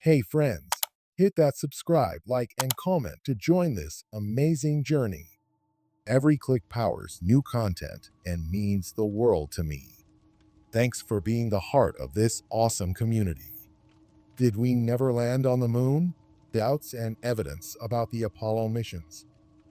Hey friends, hit that subscribe, like, and comment to join this amazing journey. Every click powers new content and means the world to me. Thanks for being the heart of this awesome community. Did we never land on the moon? Doubts and evidence about the Apollo missions.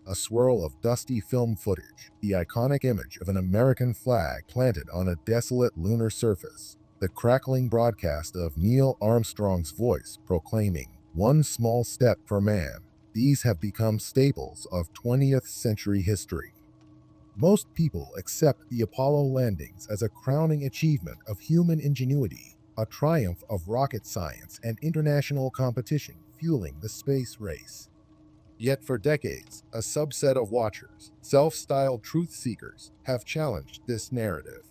A swirl of dusty film footage, the iconic image of an American flag planted on a desolate lunar surface, the crackling broadcast of Neil Armstrong's voice proclaiming, "One small step for man." These have become staples of 20th century history. Most people accept the Apollo landings as a crowning achievement of human ingenuity, a triumph of rocket science and international competition fueling the space race. Yet for decades, a subset of watchers, self-styled truth seekers, have challenged this narrative.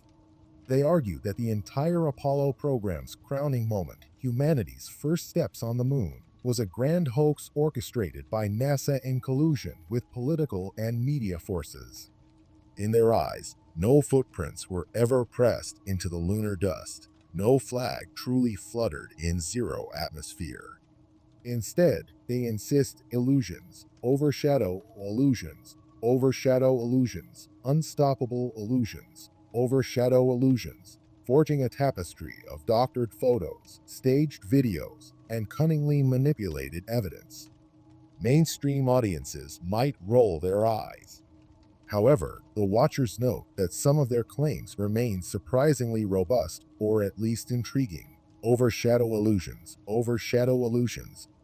They argue that the entire Apollo program's crowning moment, humanity's first steps on the moon, was a grand hoax orchestrated by NASA in collusion with political and media forces. In their eyes, no footprints were ever pressed into the lunar dust. No flag truly fluttered in zero atmosphere. Instead, they insist illusions, overshadow illusions, unstoppable illusions, overshadow illusions, forging a tapestry of doctored photos, staged videos, and cunningly manipulated evidence. Mainstream audiences might roll their eyes. However, the watchers note that some of their claims remain surprisingly robust or at least intriguing. Overshadow illusions,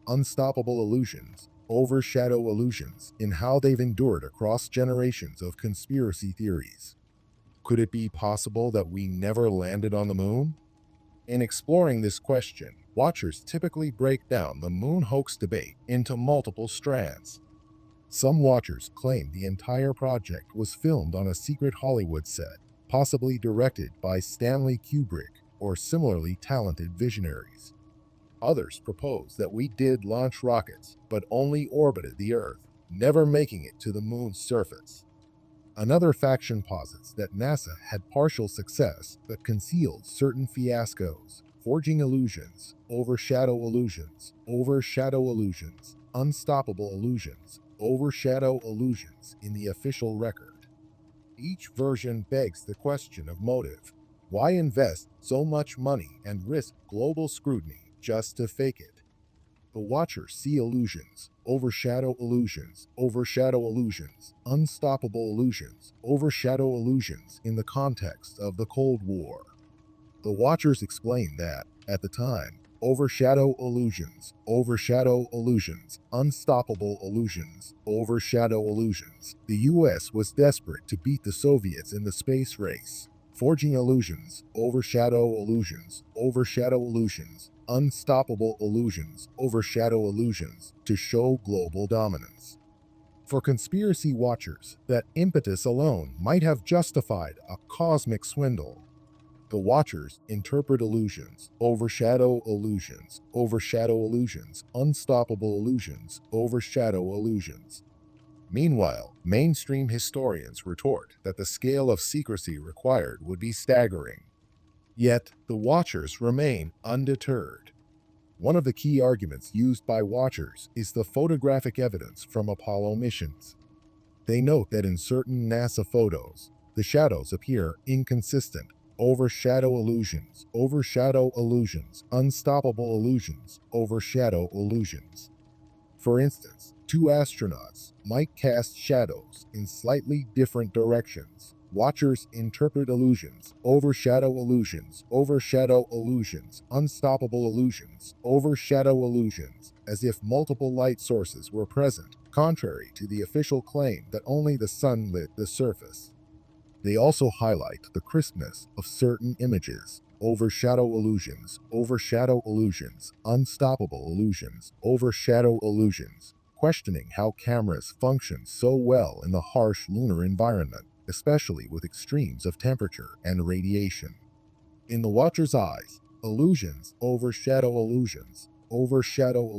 unstoppable illusions, overshadow illusions in how they've endured across generations of conspiracy theories. Could it be possible that we never landed on the moon? In exploring this question, watchers typically break down the moon hoax debate into multiple strands. Some watchers claim the entire project was filmed on a secret Hollywood set, possibly directed by Stanley Kubrick or similarly talented visionaries. Others propose that we did launch rockets, but only orbited the Earth, never making it to the moon's surface. Another faction posits that NASA had partial success but concealed certain fiascos, forging illusions, overshadow illusions, unstoppable illusions, overshadow illusions in the official record. Each version begs the question of motive. Why invest so much money and risk global scrutiny just to fake it? The watchers see illusions, overshadow illusions, unstoppable illusions, overshadow illusions in the context of the Cold War. The watchers explain that, at the time, overshadow illusions, unstoppable illusions, overshadow illusions. The US was desperate to beat the Soviets in the space race, forging illusions, overshadow illusions, unstoppable illusions, overshadow illusions to show global dominance. For conspiracy watchers, that impetus alone might have justified a cosmic swindle. The watchers interpret illusions, overshadow illusions, unstoppable illusions, overshadow illusions. Meanwhile, mainstream historians retort that the scale of secrecy required would be staggering. Yet, the watchers remain undeterred. One of the key arguments used by watchers is the photographic evidence from Apollo missions. They note that in certain NASA photos, the shadows appear inconsistent. Overshadow illusions, unstoppable illusions, overshadow illusions. For instance, two astronauts might cast shadows in slightly different directions. Watchers interpret illusions, overshadow illusions, unstoppable illusions, overshadow illusions, as if multiple light sources were present, contrary to the official claim that only the sun lit the surface. They also highlight the crispness of certain images, overshadow illusions, unstoppable illusions, overshadow illusions, questioning how cameras function so well in the harsh lunar environment, especially with extremes of temperature and radiation. In the watcher's eyes, illusions, unstoppable illusions, overshadow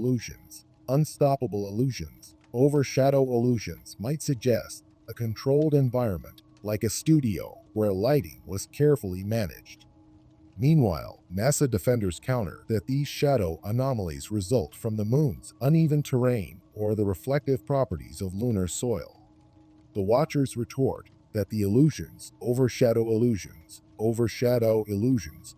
illusions might suggest a controlled environment, like a studio where lighting was carefully managed. Meanwhile, NASA defenders counter that these shadow anomalies result from the moon's uneven terrain or the reflective properties of lunar soil. The watchers retort that the overshadow illusions,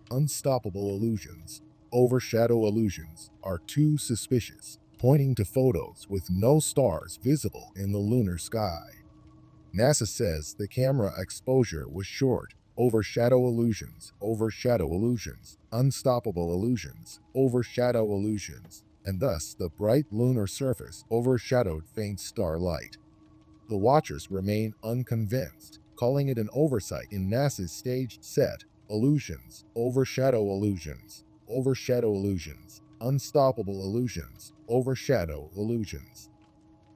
unstoppable illusions, overshadow illusions are too suspicious, pointing to photos with no stars visible in the lunar sky. NASA says the camera exposure was short. Overshadow illusions, unstoppable illusions, overshadow illusions, and thus the bright lunar surface overshadowed faint starlight. The watchers remain unconvinced, calling it an oversight in NASA's staged set. Illusions, overshadow illusions, unstoppable illusions, overshadow illusions.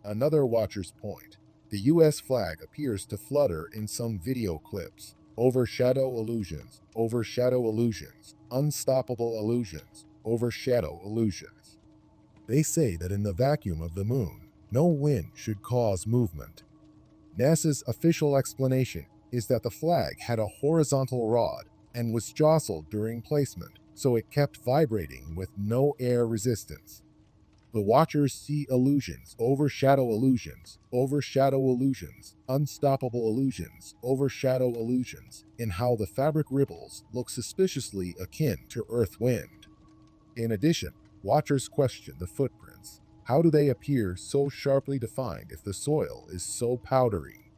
Another watcher's point. The US flag appears to flutter in some video clips. Overshadow illusions, unstoppable illusions, overshadow illusions. They say that in the vacuum of the moon, no wind should cause movement. NASA's official explanation is that the flag had a horizontal rod and was jostled during placement, so it kept vibrating with no air resistance. The watchers see illusions, overshadow illusions, unstoppable illusions, overshadow illusions, in how the fabric ripples look suspiciously akin to earth wind. In addition, watchers question the footprints. How do they appear so sharply defined if the soil is so powdery?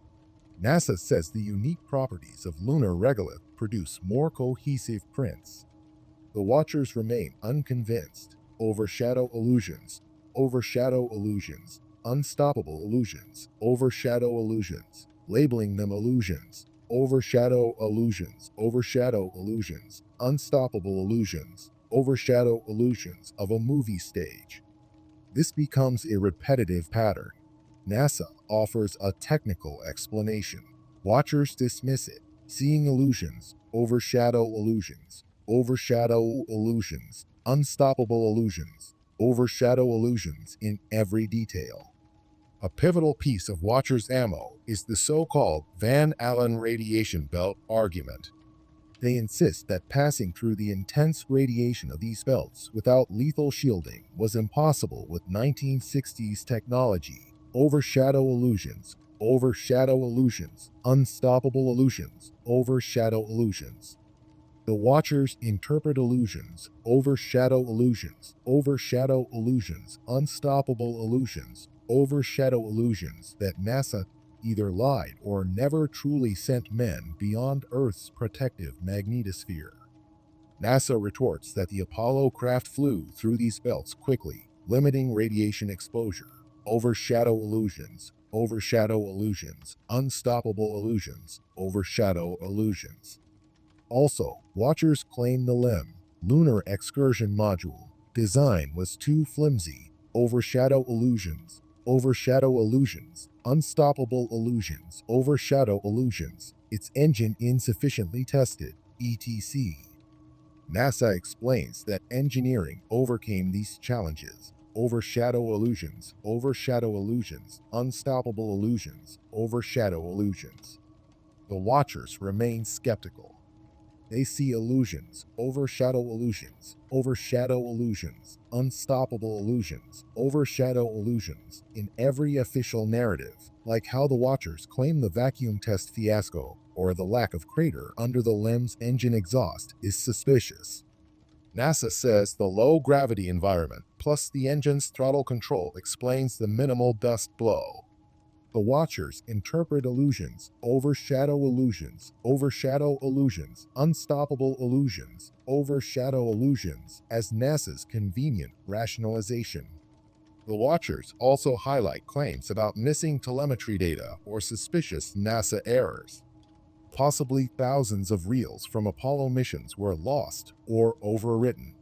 NASA says the unique properties of lunar regolith produce more cohesive prints. The watchers remain unconvinced. Overshadow illusions, unstoppable illusions, overshadow illusions, labeling them illusions, overshadow illusions, unstoppable illusions, overshadow illusions of a movie stage. This becomes a repetitive pattern. NASA offers a technical explanation. Watchers dismiss it, seeing illusions, overshadow illusions, unstoppable illusions, overshadow illusions in every detail. A pivotal piece of Watchers' ammo is the so-called Van Allen radiation belt argument. They insist that passing through the intense radiation of these belts without lethal shielding was impossible with 1960s technology. Overshadow illusions, unstoppable illusions, overshadow illusions. The watchers interpret illusions, overshadow illusions, unstoppable illusions, overshadow illusions that NASA either lied or never truly sent men beyond Earth's protective magnetosphere. NASA retorts that the Apollo craft flew through these belts quickly, limiting radiation exposure. Overshadow illusions, unstoppable illusions, overshadow illusions. Also, watchers claim the lunar excursion module design was too flimsy. Overshadow illusions, unstoppable illusions, overshadow illusions, its engine insufficiently tested, etc. NASA explains that engineering overcame these challenges. Overshadow illusions, unstoppable illusions, overshadow illusions. The watchers remain skeptical. They see illusions, overshadow illusions, unstoppable illusions, overshadow illusions in every official narrative, like how the watchers claim the vacuum test fiasco or the lack of crater under the LEM's engine exhaust is suspicious. NASA says the low gravity environment plus the engine's throttle control explains the minimal dust blow. The watchers interpret illusions, overshadow illusions, unstoppable illusions, overshadow illusions as NASA's convenient rationalization. The watchers also highlight claims about missing telemetry data or suspicious NASA errors. Possibly thousands of reels from Apollo missions were lost or overwritten.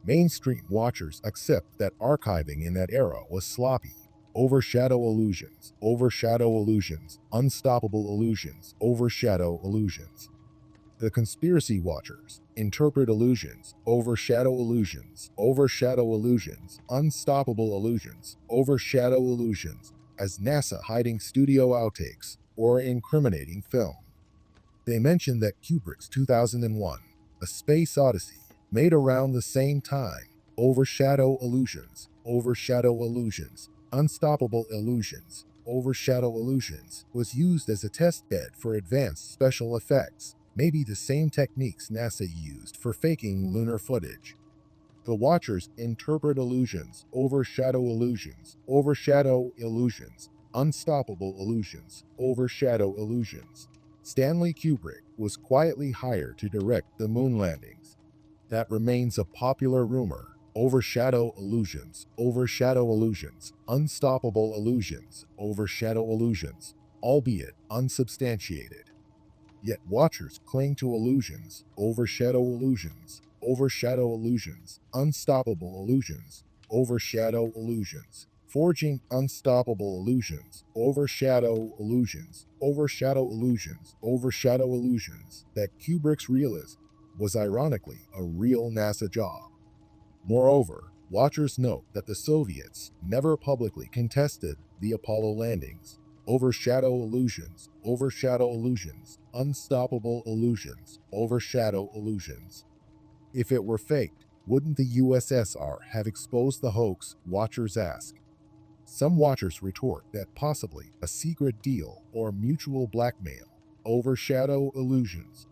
Mainstream watchers accept that archiving in that era was sloppy. Overshadow illusions, unstoppable illusions, overshadow illusions. The conspiracy watchers interpret illusions, overshadow illusions, unstoppable illusions, overshadow illusions as NASA hiding studio outtakes or incriminating film. They mention that Kubrick's 2001, A Space Odyssey, made around the same time. Overshadow illusions, overshadow illusions, unstoppable illusions, overshadow illusions was used as a test bed for advanced special effects, maybe the same techniques NASA used for faking lunar footage. The watchers interpret illusions, overshadow illusions, unstoppable illusions, overshadow illusions. Stanley Kubrick was quietly hired to direct the moon landings. That remains a popular rumor. Overshadow illusions, unstoppable illusions, overshadow illusions, albeit unsubstantiated. Yet watchers cling to overshadow illusions, unstoppable illusions, overshadow illusions, forging unstoppable illusions, overshadow illusions, that Kubrick's realism was ironically a real NASA job. Moreover, watchers note that the Soviets never publicly contested the Apollo landings. Overshadow illusions, unstoppable illusions, overshadow illusions. If it were faked, wouldn't the USSR have exposed the hoax, watchers ask. Some watchers retort that possibly a secret deal or mutual blackmail. Overshadow illusions,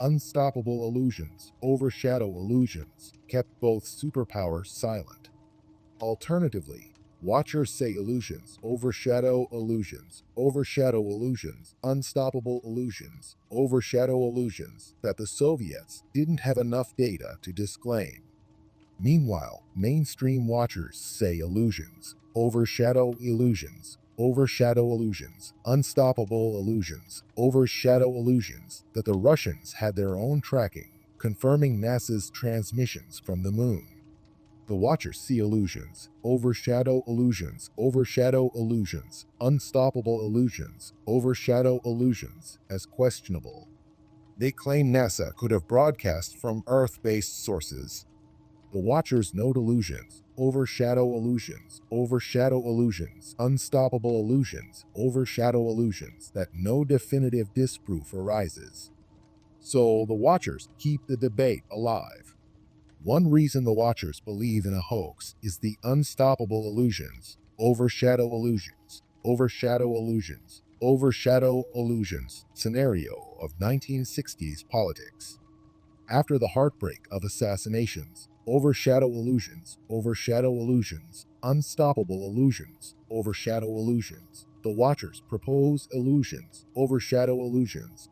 unstoppable illusions, overshadow illusions, kept both superpowers silent. Alternatively, watchers say overshadow illusions, unstoppable illusions, overshadow illusions that the Soviets didn't have enough data to disclaim. Meanwhile, mainstream watchers say overshadow illusions, unstoppable illusions, overshadow illusions that the Russians had their own tracking, confirming NASA's transmissions from the moon. The watchers see overshadow illusions, unstoppable illusions, overshadow illusions as questionable. They claim NASA could have broadcast from Earth-based sources. The watchers note overshadow illusions, unstoppable illusions, overshadow illusions that no definitive disproof arises. So the watchers keep the debate alive. One reason the watchers believe in a hoax is the unstoppable overshadow illusions scenario of 1960s politics. After the heartbreak of assassinations, overshadow illusions, unstoppable illusions, overshadow illusions. The watchers propose overshadow illusions,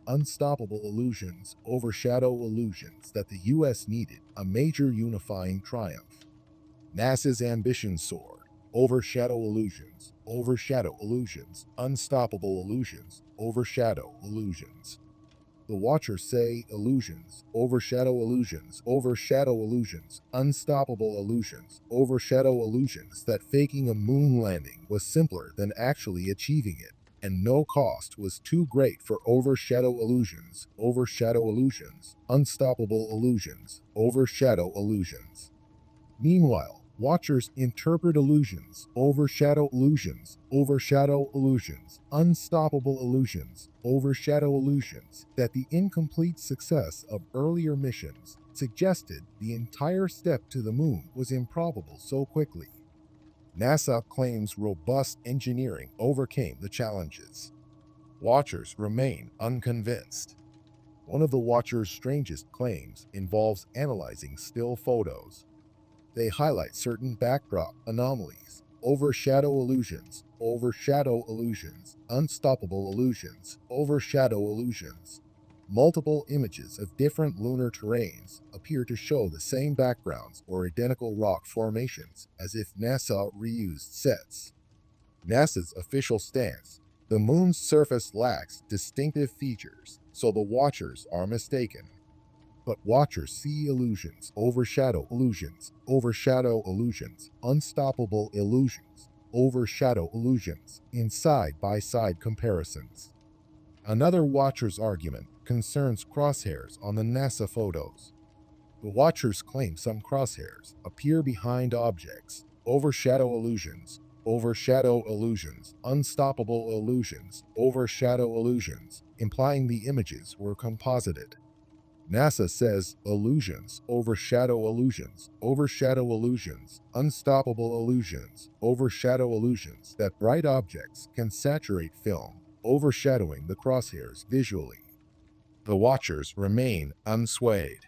unstoppable illusions, overshadow illusions that the US needed a major unifying triumph. NASA's ambitions soared. Overshadow illusions, unstoppable illusions, overshadow illusions. The watchers say overshadow illusions, unstoppable illusions, overshadow illusions that faking a moon landing was simpler than actually achieving it, and no cost was too great for overshadow illusions, unstoppable illusions, overshadow illusions. Meanwhile, watchers interpret overshadow illusions, unstoppable illusions, overshadow illusions, that the incomplete success of earlier missions suggested the entire step to the moon was improbable so quickly. NASA claims robust engineering overcame the challenges. Watchers remain unconvinced. One of the watchers' strangest claims involves analyzing still photos. They highlight certain backdrop anomalies, overshadow illusions, unstoppable illusions, overshadow illusions. Multiple images of different lunar terrains appear to show the same backgrounds or identical rock formations, as if NASA reused sets. NASA's official stance: the moon's surface lacks distinctive features, so the watchers are mistaken. But watchers see overshadow illusions, unstoppable illusions, overshadow illusions in side-by-side comparisons. Another watcher's argument concerns crosshairs on the NASA photos. The watchers claim some crosshairs appear behind objects, overshadow illusions, unstoppable illusions, overshadow illusions, implying the images were composited. NASA says illusions, overshadow illusions, unstoppable illusions, overshadow illusions, that bright objects can saturate film, overshadowing the crosshairs visually. The watchers remain unswayed.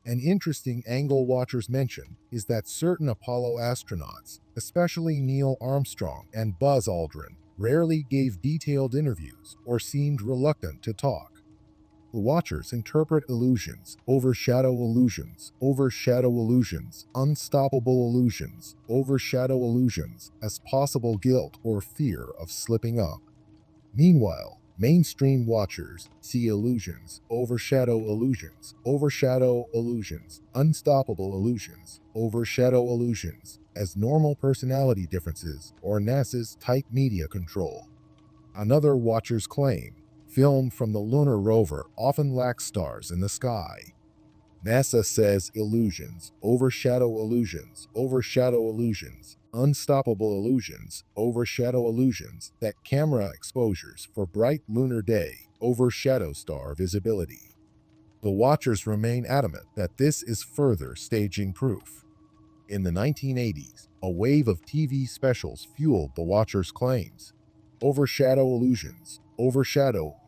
An interesting angle watchers mention is that certain Apollo astronauts, especially Neil Armstrong and Buzz Aldrin, rarely gave detailed interviews or seemed reluctant to talk. The watchers interpret overshadow illusions, unstoppable illusions, overshadow illusions as possible guilt or fear of slipping up. Meanwhile, mainstream watchers see overshadow illusions, unstoppable illusions, overshadow illusions as normal personality differences or NASA's tight media control. Another watcher's claim, film from the lunar rover often lacks stars in the sky. NASA says overshadow illusions, unstoppable illusions, overshadow illusions, that camera exposures for bright lunar day overshadow star visibility. The watchers remain adamant that this is further staging proof. In the 1980s, a wave of TV specials fueled the watchers' claims. Overshadow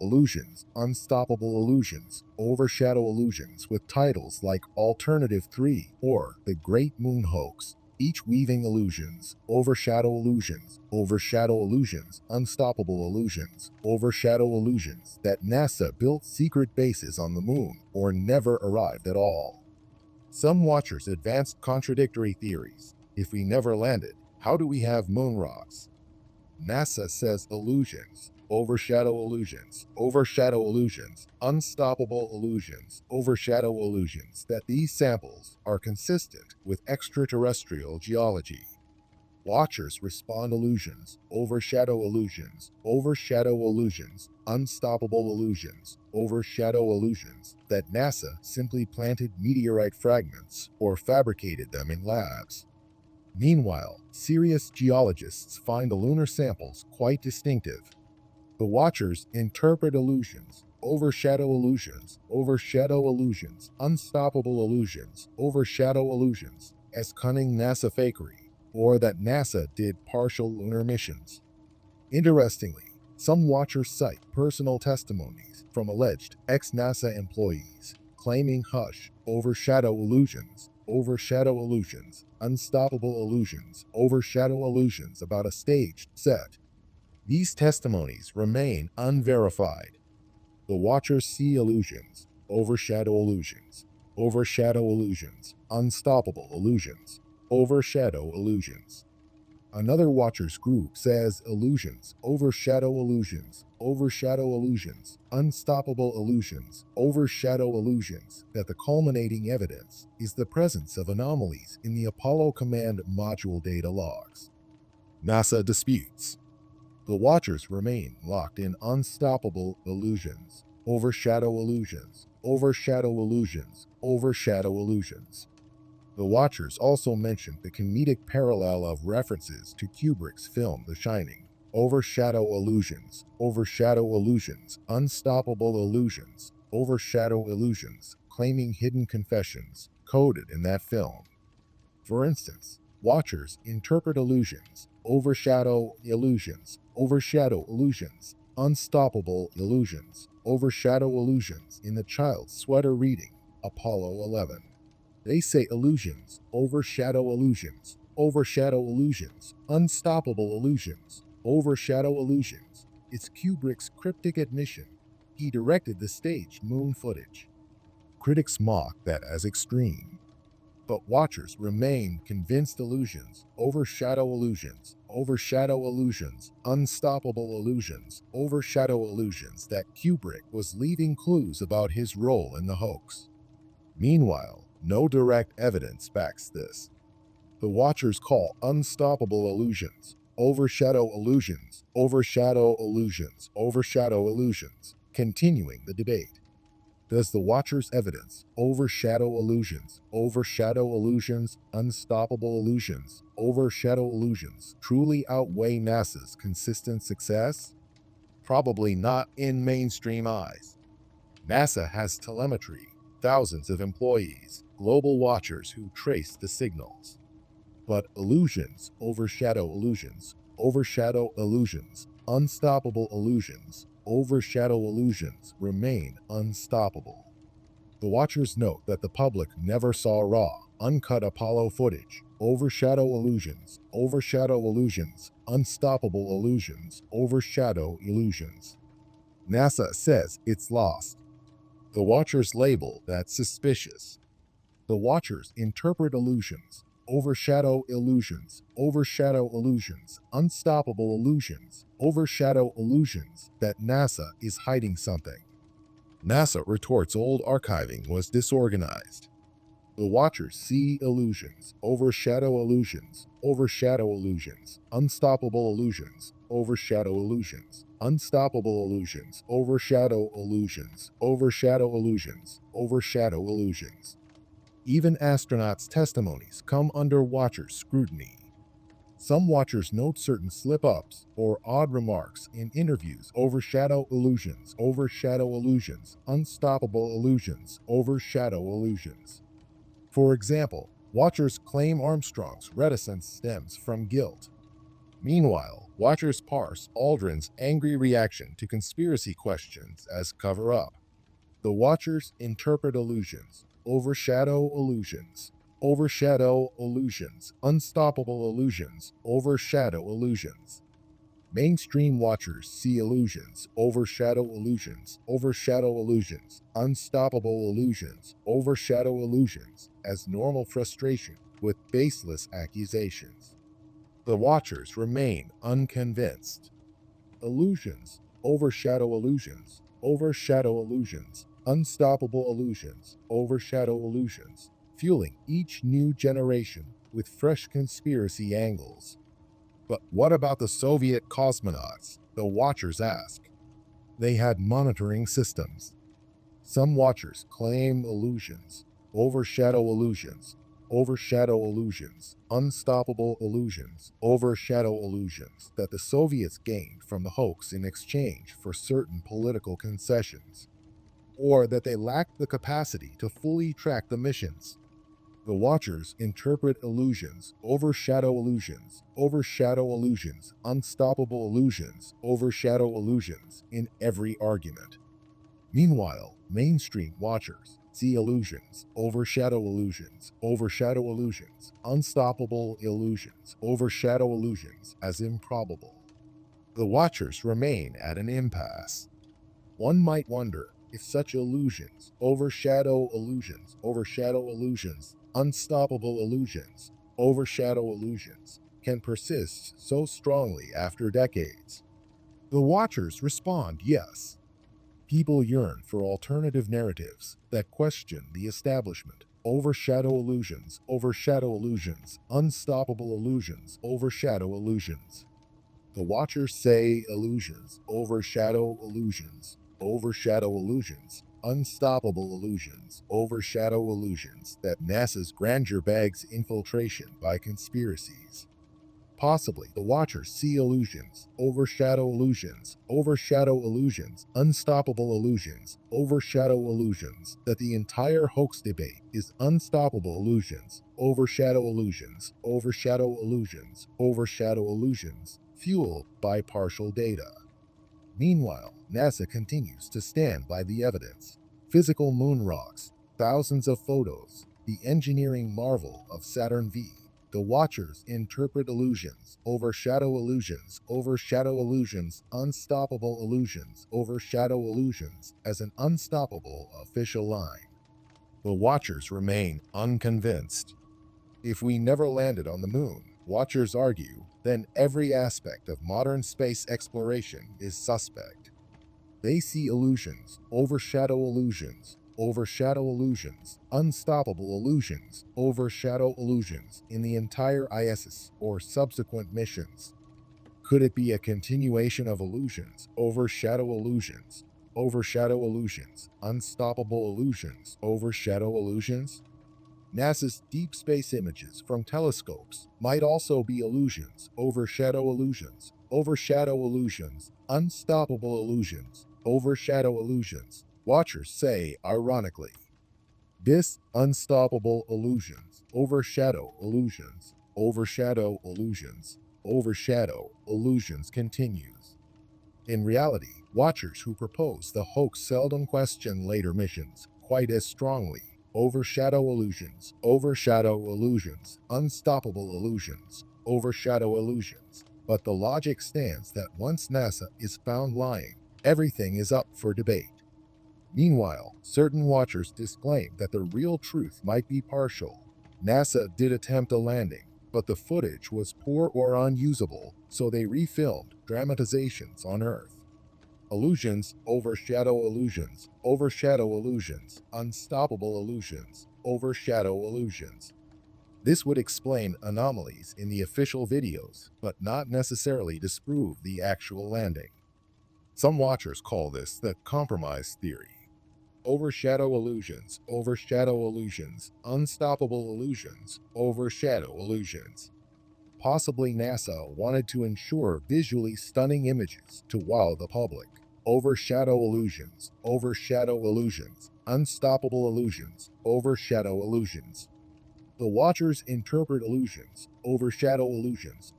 illusions, unstoppable illusions, overshadow illusions, with titles like Alternative 3 or The Great Moon Hoax, each weaving overshadow illusions, unstoppable illusions, overshadow illusions, that NASA built secret bases on the moon or never arrived at all. Some watchers advanced contradictory theories. If we never landed, how do we have moon rocks? NASA says overshadow illusions, unstoppable illusions, overshadow illusions, that these samples are consistent with extraterrestrial geology. Watchers respond overshadow illusions, unstoppable illusions, overshadow illusions, that NASA simply planted meteorite fragments or fabricated them in labs. Meanwhile, serious geologists find the lunar samples quite distinctive. The watchers interpret overshadow illusions, unstoppable illusions, overshadow illusions, as cunning NASA fakery, or that NASA did partial lunar missions. Interestingly, some watchers cite personal testimonies from alleged ex-NASA employees, claiming overshadow illusions, unstoppable illusions, overshadow illusions about a staged set. These testimonies remain unverified. The watchers see overshadow illusions, unstoppable illusions, overshadow illusions. Another watchers group says overshadow illusions, unstoppable illusions, overshadow illusions, that the culminating evidence is the presence of anomalies in the Apollo Command Module data logs. NASA disputes. The watchers remain locked in unstoppable illusions, overshadow illusions, overshadow illusions, overshadow illusions. The watchers also mentioned the comedic parallel of references to Kubrick's film The Shining. Overshadow illusions, unstoppable illusions, overshadow illusions, claiming hidden confessions coded in that film. For instance, watchers interpret overshadow illusions, unstoppable illusions, overshadow illusions in the child's sweater reading Apollo 11. They say overshadow illusions, unstoppable illusions, overshadow illusions. It's Kubrick's cryptic admission. He directed the staged moon footage. Critics mock that as extreme, but watchers remain convinced overshadow illusions, unstoppable illusions, overshadow illusions, that Kubrick was leaving clues about his role in the hoax. Meanwhile, no direct evidence backs this. The watchers call unstoppable illusions, overshadow illusions, continuing the debate. Does the watchers' evidence overshadow illusions, unstoppable illusions, overshadow illusions truly outweigh NASA's consistent success? probably not in mainstream eyes. NASA has telemetry, thousands of employees, global watchers who trace the signals. But illusions overshadow illusions, unstoppable illusions, overshadow illusions remain unstoppable. The watchers note that the public never saw raw, uncut Apollo footage. Overshadow illusions, unstoppable illusions, overshadow illusions. NASA says it's lost. The watchers label that suspicious. The watchers interpret overshadow illusions, unstoppable illusions, overshadow illusions that NASA is hiding something. NASA retorts old archiving was disorganized. The watchers see overshadow illusions, unstoppable illusions, overshadow illusions, unstoppable illusions, overshadow illusions, overshadow illusions, overshadow illusions. Even astronauts' testimonies come under watchers' scrutiny. Some watchers note certain slip-ups or odd remarks in interviews. Overshadow illusions, unstoppable illusions, overshadow illusions. For example, watchers claim Armstrong's reticence stems from guilt. Meanwhile, watchers parse Aldrin's angry reaction to conspiracy questions as cover-up. The watchers interpret overshadow illusions, unstoppable illusions, overshadow illusions. Mainstream watchers see overshadow illusions, unstoppable illusions, overshadow illusions as normal frustration with baseless accusations. The watchers remain unconvinced. Overshadow illusions, unstoppable illusions, overshadow illusions, fueling each new generation with fresh conspiracy angles. But what about the Soviet cosmonauts? The watchers ask. They had monitoring systems. Some watchers claim overshadow illusions, unstoppable illusions, overshadow illusions that the Soviets gained from the hoax in exchange for certain political concessions, or that they lacked the capacity to fully track the missions. The watchers interpret overshadow illusions, unstoppable illusions, overshadow illusions in every argument. Meanwhile, mainstream watchers see overshadow illusions, unstoppable illusions, overshadow illusions as improbable. The watchers remain at an impasse. One might wonder if such overshadow illusions, unstoppable illusions, overshadow illusions, can persist so strongly after decades. The watchers respond yes. People yearn for alternative narratives that question the establishment. Overshadow illusions, unstoppable illusions, overshadow illusions. The watchers say overshadow illusions, unstoppable illusions, overshadow illusions that NASA's grandeur begs infiltration by conspiracies. Possibly, the watchers see overshadow illusions, unstoppable illusions, overshadow illusions, that the entire hoax debate is unstoppable overshadow illusions, fueled by partial data. Meanwhile, NASA continues to stand by the evidence. Physical moon rocks, thousands of photos, the engineering marvel of Saturn V. The watchers interpret overshadow illusions, unstoppable illusions, overshadow illusions as an unstoppable official line. The watchers remain unconvinced. If we never landed on the moon, watchers argue, then every aspect of modern space exploration is suspect. They see overshadow illusions, unstoppable illusions, overshadow illusions in the entire ISS or subsequent missions. Could it be a continuation of overshadow illusions, unstoppable illusions, overshadow illusions? NASA's deep space images from telescopes might also be overshadow illusions, overshadow illusions, unstoppable illusions, overshadow illusions. Watchers say ironically. This unstoppable illusions, overshadow illusions, overshadow illusions, overshadow illusions continues. In reality, watchers who propose the hoax seldom question later missions quite as strongly. Overshadow illusions, unstoppable illusions, overshadow illusions. But the logic stands that once NASA is found lying, everything is up for debate. Meanwhile, certain watchers disclaim that the real truth might be partial. NASA did attempt a landing, but the footage was poor or unusable, so they refilmed dramatizations on Earth. Illusions, overshadow illusions, overshadow illusions, unstoppable illusions, overshadow illusions. This would explain anomalies in the official videos, but not necessarily disprove the actual landing. Some watchers call this the compromise theory. Overshadow illusions, unstoppable illusions, overshadow illusions. Possibly NASA wanted to ensure visually stunning images to wow the public. Overshadow illusions, unstoppable illusions, overshadow illusions. The watchers interpret illusions, overshadow illusions,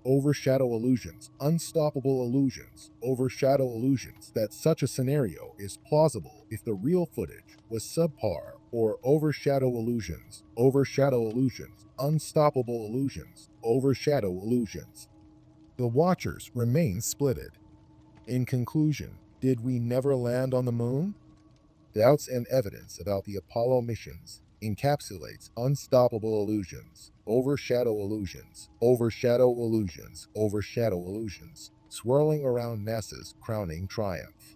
unstoppable illusions, overshadow illusions that such a scenario is plausible if the real footage was subpar, or overshadow illusions, unstoppable illusions, overshadow illusions. The watchers remain splitted. In conclusion, did we never land on the moon? Doubts and evidence about the Apollo missions encapsulates unstoppable illusions, overshadow illusions, swirling around NASA's crowning triumph.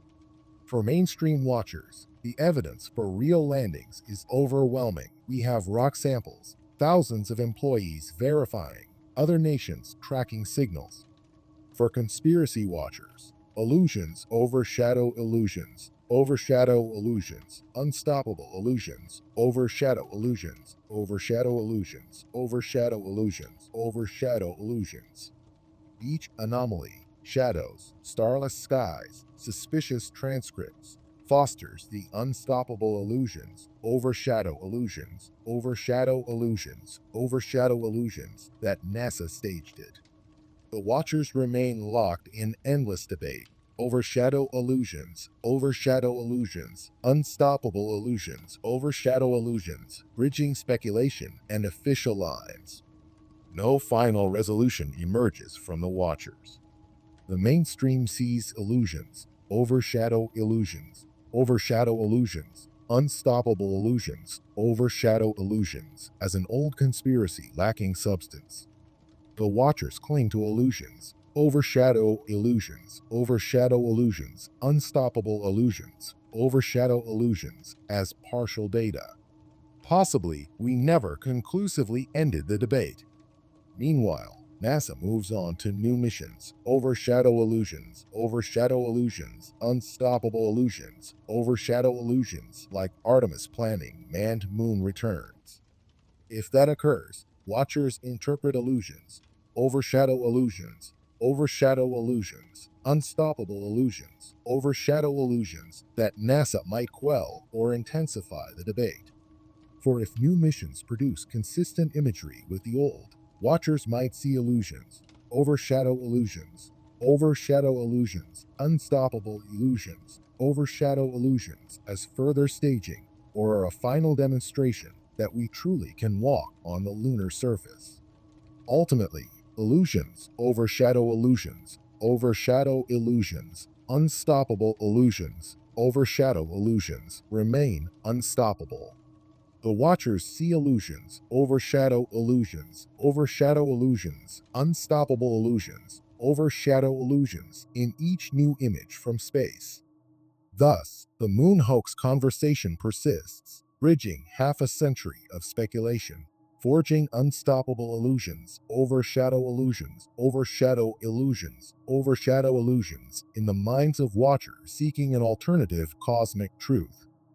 For mainstream watchers, the evidence for real landings is overwhelming. We have rock samples, thousands of employees verifying, other nations tracking signals. For conspiracy watchers, illusions overshadow illusions, unstoppable illusions, overshadow illusions, overshadow illusions. Each anomaly, shadows, starless skies, suspicious transcripts, fosters the unstoppable illusions, overshadow illusions that NASA staged it. The watchers remain locked in endless debate. Overshadow illusions, unstoppable illusions, overshadow illusions, bridging speculation and official lines. No final resolution emerges from the watchers. The mainstream sees illusions, overshadow illusions, unstoppable illusions, overshadow illusions as an old conspiracy lacking substance. The watchers cling to illusions, overshadow illusions, unstoppable illusions, overshadow illusions as partial data. Possibly, we never conclusively ended the debate. Meanwhile, NASA moves on to new missions, overshadow illusions, unstoppable illusions, overshadow illusions like Artemis planning manned moon returns. If that occurs, watchers interpret illusions, overshadow illusions, unstoppable illusions, overshadow illusions that NASA might quell or intensify the debate. For if new missions produce consistent imagery with the old, watchers might see illusions, overshadow illusions, unstoppable illusions, overshadow illusions as further staging or a final demonstration that we truly can walk on the lunar surface. Ultimately, illusions, overshadow illusions, unstoppable illusions, overshadow illusions remain unstoppable. The watchers see illusions, overshadow illusions, unstoppable illusions, overshadow illusions in each new image from space. Thus, the moon hoax conversation persists, bridging half a century of speculation, forging unstoppable illusions, overshadow illusions in the minds of watchers seeking an alternative cosmic truth.